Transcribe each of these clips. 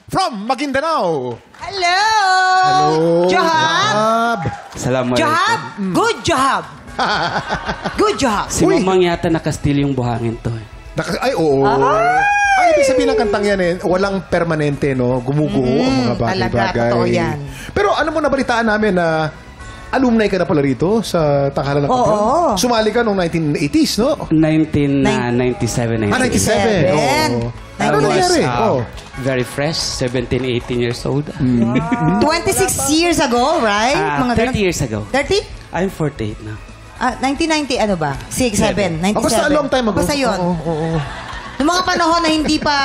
from Maguindanao. Hello! Hello, Jahab! Salamat. Jahab! Good job! Good job! Si Mamang yata nakastil yung buhangin to. Ay, oo. Ang ibig sabihin ng kantang yan walang permanente, no? Gumuguho ang mga bagay-bagay. Talaga, totoo yan. Pero ano mo nabalitaan namin na alumni ka na pala rito sa Tanghalan ng Patrol? Oo. Sumali ka noong 1980s, no? 1997 na 97. Oo. Ano nangyari? Very fresh, 17, 18 years old. 26 years ago, right? 30 years ago. 30? I'm 48 now. 1990, ano ba? 6, 7, 97. Basta a long time ago. Basta yun. Oo. Noong mga panahon na hindi pa,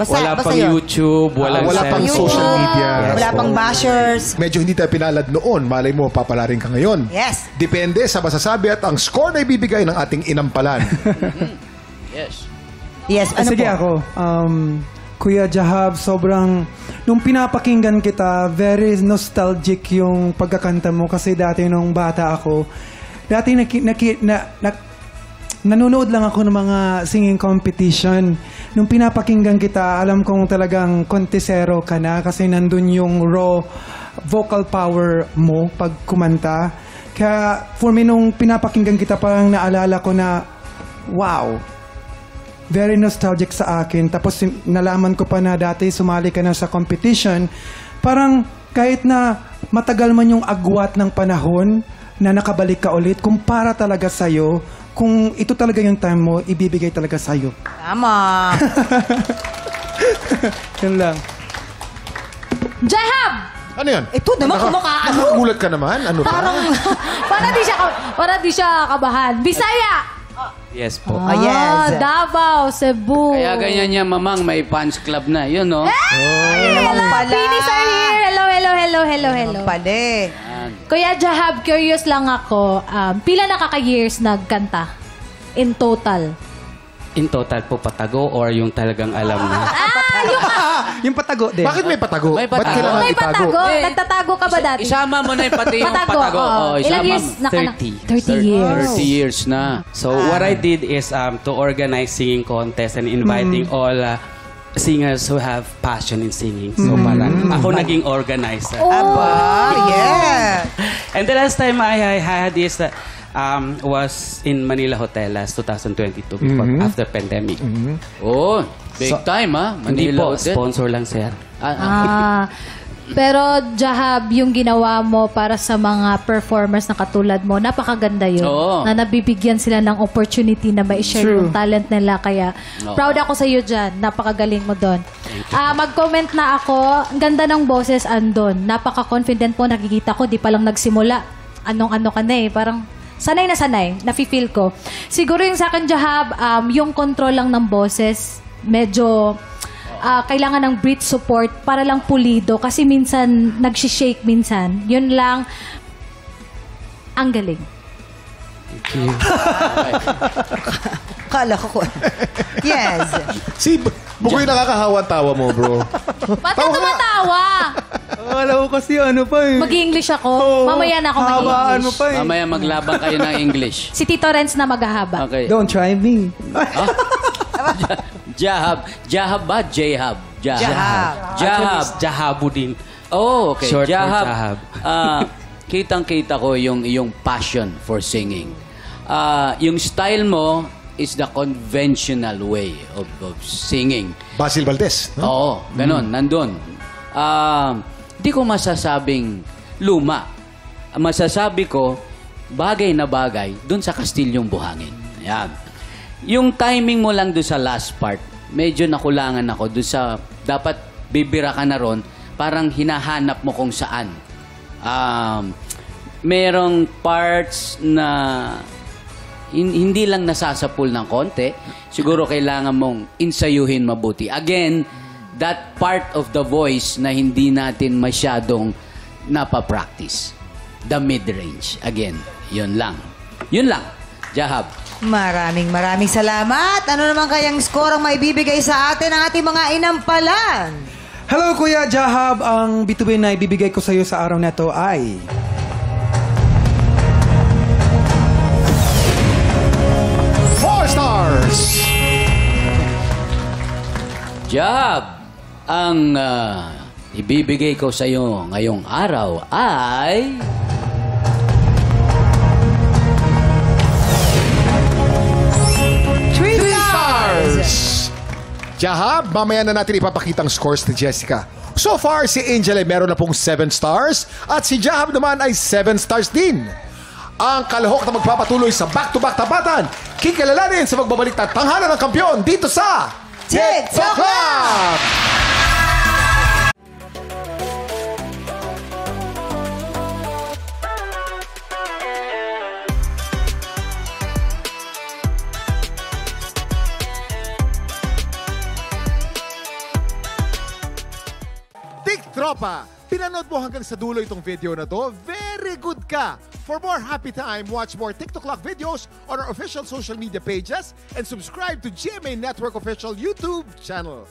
Wala pang yun. YouTube, wala pang YouTube, social media. Wala pang bashers. Medyo hindi tayo pinalad noon. Malay mo, papalarin ka ngayon. Yes. Depende sa masasabi at ang score na ibibigay ng ating inampalan. Yes, ano Sige po? ako. Kuya Jahab, sobrang... Nung pinapakinggan kita, very nostalgic yung pagkakanta mo. Kasi dati nung bata ako, dati nanonood lang ako ng mga singing competition. Nung pinapakinggan kita, alam kong talagang kontesero ka na kasi nandun yung raw vocal power mo pag kumanta. Kaya for me, nung pinapakinggan kita, parang naalala ko na, wow, very nostalgic sa akin. Tapos nalaman ko pa na dati sumali ka na sa competition. Parang kahit na matagal man yung agwat ng panahon na nakabalik ka ulit, kung para talaga sa'yo, kung ito talaga yung time mo, ibibigay talaga sa'yo. Tama. Yun lang. Jahab! Ano yan? Ito naman, kumakaano. Nakagulat ka naman? Ano ba? Para di siya kabahan. Bisaya! Yes po. yes. Davao, Cebu. Kaya ganyan niya, Mamang, may fans club na. Yun, no? Ayun naman pala. Pinis are here. Hello. Pala. Kuya Jahab, curious lang ako. Pila na kaka-years nagkanta? In total? In total po patago or yung talagang alam na? Yung patago din. Bakit may patago? May Ba't patago. kailangan May itago? patago. Nagtatago ka ba dati? Isama mo na yung pati yung patago. Ilang years na ka na? 30 years. 30 years na. So what I did is to organize singing contest and inviting all singers who have passion in singing. So parang ako naging organizer. Yeah. And the last time I had this was in Manila Hotelas 2022 before after pandemic. Oh, big time, ha? Hindi Manila po, Hotel. sponsor lang sir. Pero Jahab, yung ginawa mo para sa mga performers na katulad mo, napakaganda yun. Oo. Na nabibigyan sila ng opportunity na ma-share yung talent nila. Kaya proud ako sa iyo dyan. Napakagaling mo doon. Mag-comment na ako. Ang ganda ng boses andon. Napaka-confident mo. Nakikita ko, di pa lang nagsimula. Anong-ano ka na eh. Parang sanay na sanay. Nafe-feel ko. Siguro yung sa akin, Jahab, yung control lang ng boses, medyo... kailangan ng breath support para lang pulido kasi minsan nagsishake minsan. Yun lang. Ang galing. Kala ko. Yes. Si Bukoy nakakahawa tawa mo, bro. Ba't ka tumatawa? Wala ko kasi ano pa eh. Mag-English ako. Mamaya na ako Habaan mag-English. mo pa eh. Mamaya maglabang kayo ng English. Si Tito Renz na maghahaba. Okay. Don't try me. Jahab. Jahab ba? Jahab. Jahab. Jahabudin. Oh, okay. Short for Jahab. Jahab. Kitang-kita ko yung passion for singing. Yung style mo is the conventional way of singing. Basil Valdez. No? Oo, ganun, nandun. Di ko masasabing luma. Masasabi ko, bagay na bagay dun sa Kastilyong Buhangin. Yan. Yung timing mo lang dun sa last part, medyo nakulangan ako dun sa, dapat bibira ka na ron, parang hinahanap mo kung saan. Merong parts na hindi lang nasasapul ng konti, siguro kailangan mong insayuhin mabuti. Again, that part of the voice na hindi natin masyadong napapractice. The mid-range. Again, yun lang. Yun lang. Jahab. Maraming salamat. Ano naman kayang score ang maibibigay sa atin ng ating mga inampalan? Hello Kuya Jahab, ang bituin na ibibigay ko sa iyo sa araw na to ay... 4 stars! Jahab. Ang ibibigay ko sa iyo ngayong araw ay... Three Stars! Jahab, mamaya na natin ipapakita ang scores ni Jessica. So far, si Angel ay meron na pong 7 stars at si Jahab naman ay 7 stars din. Ang kalahok na magpapatuloy sa back-to-back tapatan, kikilalanin sa magbabalik na tanghalan ng kampyon dito sa TikTok Club! Tropa, pinanood mo hanggang sa dulo itong video na to? Very good ka! For more happy time, watch more TikTok Clock videos on our official social media pages and subscribe to GMA Network official YouTube channel.